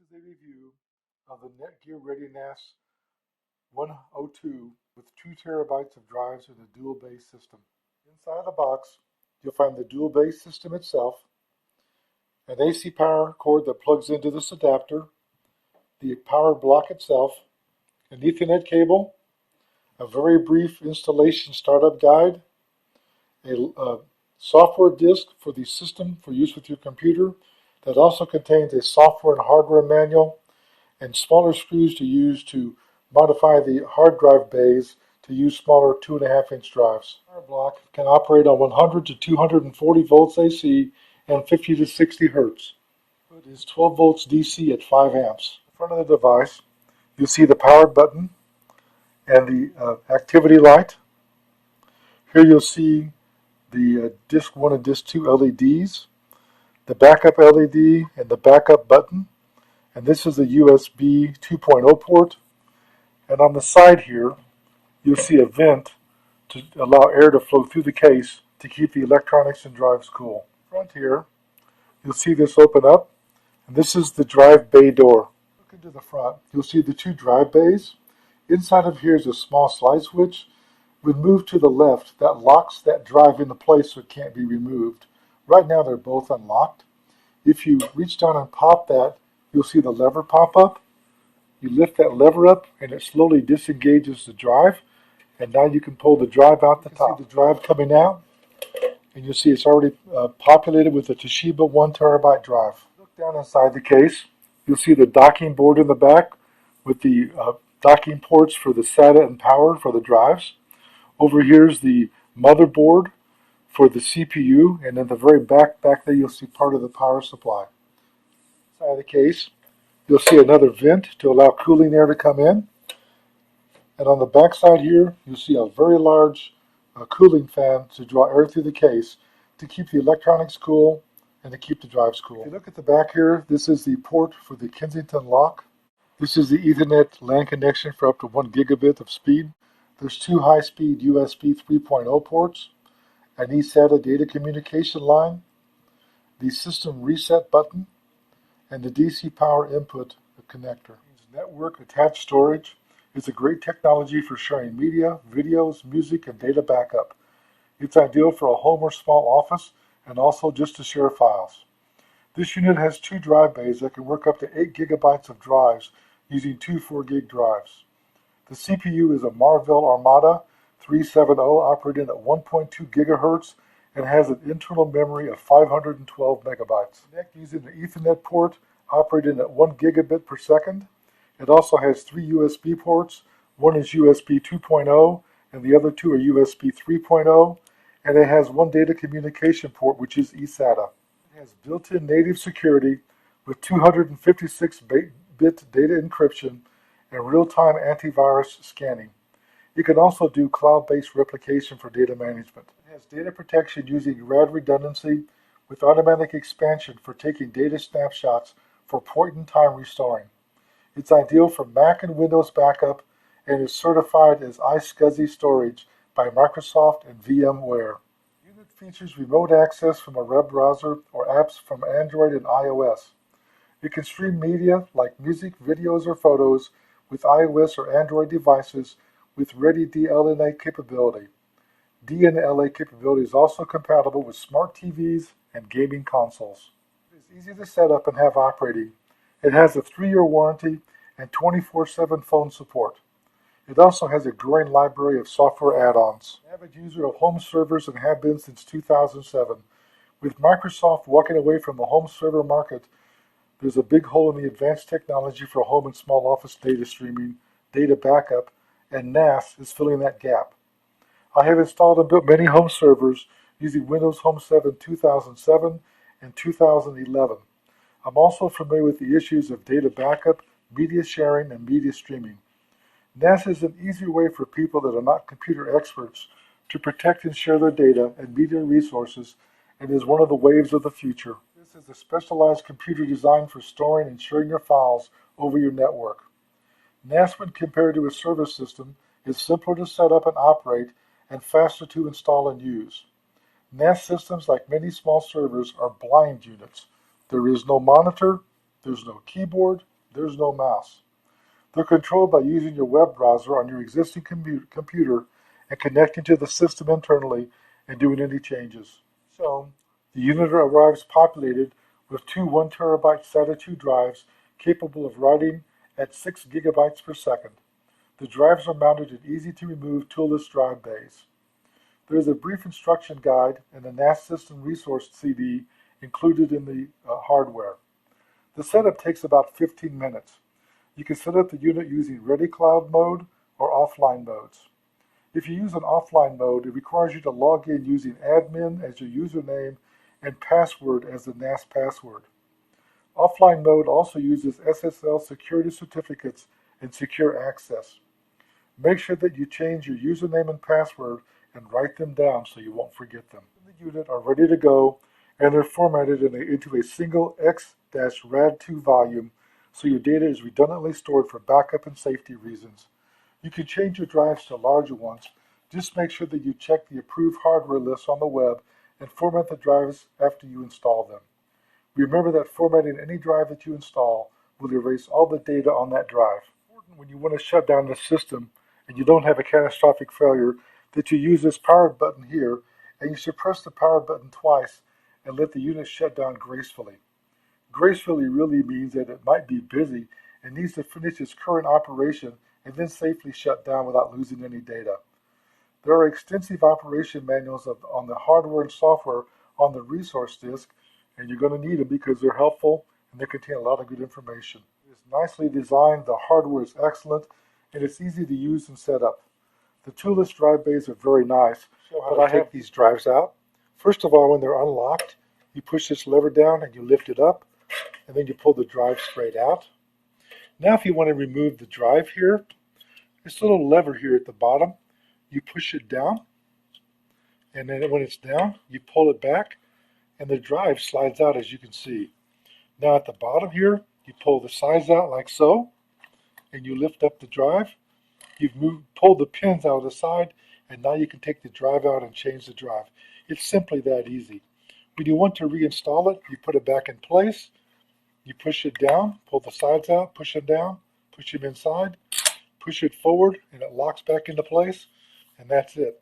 is a review of the NETGEAR ReadyNAS 102 with 2 terabytes of drives in a dual base system. Inside the box, you'll find the dual base system itself, an AC power cord that plugs into this adapter, the power block itself, an Ethernet cable, a very brief installation startup guide, a software disk for the system for use with your computer that also contains a software and hardware manual, and smaller screws to use to modify the hard drive bays to use smaller 2.5-inch drives. Power block can operate on 100 to 240 volts AC and 50 to 60 hertz. It is 12 volts DC at 5 amps. In front of the device, you'll see the power button and the activity light. Here you'll see the disc 1 and disc 2 LEDs, the backup LED and the backup button, and this is a USB 2.0 port. And on the side here, you'll see a vent to allow air to flow through the case to keep the electronics and drives cool. Front here, you'll see this open up, and this is the drive bay door. Look into the front, you'll see the 2 drive bays. Inside of here is a small slide switch. When moved to the left, that locks that drive into place so it can't be removed. Right now they're both unlocked. If you reach down and pop that, you'll see the lever pop up. You lift that lever up and it slowly disengages the drive, and now you can pull the drive out the top. See the drive coming out, and you'll see it's already populated with a Toshiba 1 terabyte drive. Look down inside the case. You'll see the docking board in the back with the docking ports for the SATA and power for the drives. Over here is the motherboard for the CPU, and in the very back there you'll see part of the power supply. Inside the case, you'll see another vent to allow cooling air to come in. And on the back side here, you'll see a very large cooling fan to draw air through the case to keep the electronics cool and to keep the drives cool. If you look at the back here, this is the port for the Kensington lock. This is the Ethernet LAN connection for up to 1 gigabit of speed. There's 2 high-speed USB 3.0 ports, an eSATA data communication line, the system reset button, and the DC power input connector. Network attached storage is a great technology for sharing media, videos, music, and data backup. It's ideal for a home or small office and also just to share files. This unit has 2 drive bays that can work up to 8 gigabytes of drives using 2 4-gig drives. The CPU is a Marvell Armada 370 operating at 1.2 gigahertz and has an internal memory of 512 megabytes. Connect using an Ethernet port operating at 1 gigabit per second. It also has 3 USB ports. One is USB 2.0 and the other 2 are USB 3.0, and it has 1 data communication port, which is eSATA. It has built-in native security with 256-bit data encryption and real-time antivirus scanning. It can also do cloud-based replication for data management. It has data protection using RAD redundancy with automatic expansion for taking data snapshots for point-in-time restoring. It's ideal for Mac and Windows backup and is certified as iSCSI storage by Microsoft and VMware. The unit features remote access from a web browser or apps from Android and iOS. It can stream media like music, videos, or photos with iOS or Android devices with ready DLNA capability. DLNA capability is also compatible with smart TVs and gaming consoles. It is easy to set up and have operating. It has a 3-year warranty and 24/7 phone support. It also has a growing library of software add-ons. I'm an avid user of home servers and have been since 2007. With Microsoft walking away from the home server market, there's a big hole in the advanced technology for home and small office data streaming, data backup, and NAS is filling that gap. I have installed and built many home servers using Windows Home 7 2007 and 2011. I'm also familiar with the issues of data backup, media sharing, and media streaming. NAS is an easier way for people that are not computer experts to protect and share their data and media resources, and is one of the waves of the future. This is a specialized computer designed for storing and sharing your files over your network. NAS, when compared to a server system, is simpler to set up and operate and faster to install and use. NAS systems, like many small servers, are blind units. There is no monitor, there's no keyboard, There's no mouse. They're controlled by using your web browser on your existing computer and connecting to the system internally and doing any changes. So, the unit arrives populated with two 1 terabyte SATA 2 drives capable of writing at 6 gigabytes per second. The drives are mounted in easy to remove toolless drive bays. There is a brief instruction guide and a NAS system resource CD included in the hardware. The setup takes about 15 minutes. You can set up the unit using Ready Cloud mode or offline modes. If you use an offline mode, it requires you to log in using admin as your username and password as the NAS password. Offline mode also uses SSL security certificates and secure access. Make sure that you change your username and password and write them down so you won't forget them. The unit are ready to go and they're formatted into a single X-RAD2 volume so your data is redundantly stored for backup and safety reasons. You can change your drives to larger ones. Just make sure that you check the approved hardware list on the web and format the drives after you install them. Remember that formatting any drive that you install will erase all the data on that drive. When you want to shut down the system and you don't have a catastrophic failure, that you use this power button here and you should press the power button twice and let the unit shut down gracefully. Gracefully really means that it might be busy and needs to finish its current operation and then safely shut down without losing any data. There are extensive operation manuals on the hardware and software on the resource disk, and you're going to need them because they're helpful and they contain a lot of good information. It's nicely designed, the hardware is excellent, and it's easy to use and set up. The toolless drive bays are very nice, but I have these drives out. First of all, when they're unlocked, you push this lever down and you lift it up, and then you pull the drive straight out. Now if you want to remove the drive here, this little lever here at the bottom, you push it down, and then when it's down, you pull it back, and the drive slides out as you can see. Now at the bottom here, you pull the sides out like so, and you lift up the drive. You've pulled the pins out of the side, and now you can take the drive out and change the drive. It's simply that easy. When you want to reinstall it, you put it back in place, you push it down, pull the sides out, push them down, push them inside, push it forward, and it locks back into place, and that's it.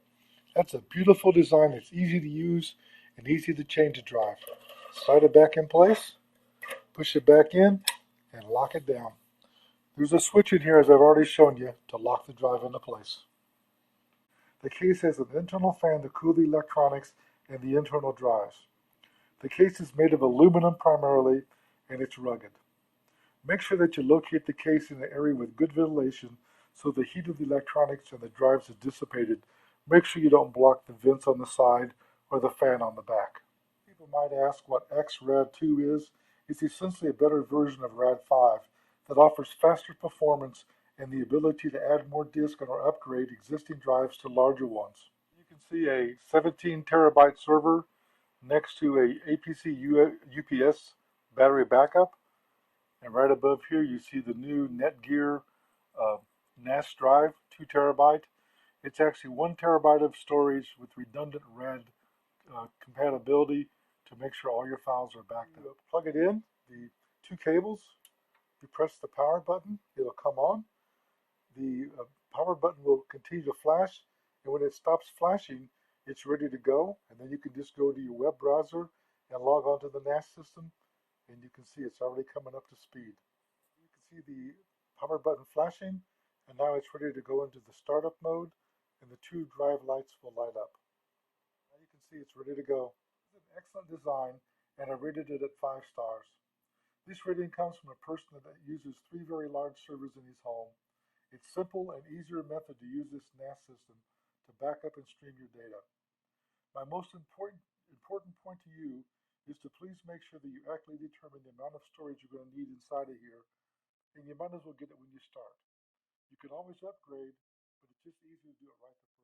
That's a beautiful design. It's easy to use and easy to change the drive. Slide it back in place, push it back in, and lock it down. There's a switch in here, as I've already shown you, to lock the drive into place. The case has an internal fan to cool the electronics and the internal drives. The case is made of aluminum primarily, and it's rugged. Make sure that you locate the case in an area with good ventilation so the heat of the electronics and the drives is dissipated. Make sure you don't block the vents on the side or the fan on the back. People might ask what X-RAD2 is. It's essentially a better version of RAD5 that offers faster performance and the ability to add more disk or upgrade existing drives to larger ones. You can see a 17 terabyte server next to a APC UPS battery backup. And right above here, you see the new NETGEAR NAS drive, 2 terabyte. It's actually 1 terabyte of storage with redundant RAD compatibility to make sure all your files are backed up. Plug it in, the two cables, you press the power button, it'll come on. The power button will continue to flash, and when it stops flashing, it's ready to go, and then you can just go to your web browser and log on to the NAS system, and you can see it's already coming up to speed. You can see the power button flashing, and now it's ready to go into the startup mode, and the two drive lights will light up. Now you can see it's ready to go. It's an excellent design, and I rated it at 5 stars. This rating comes from a person that uses 3 very large servers in his home. It's simple and easier method to use this NAS system to back up and stream your data. My most important point to you is to please make sure that you accurately determine the amount of storage you're going to need inside of here, and you might as well get it when you start. You can always upgrade, but it's just easier to do it right the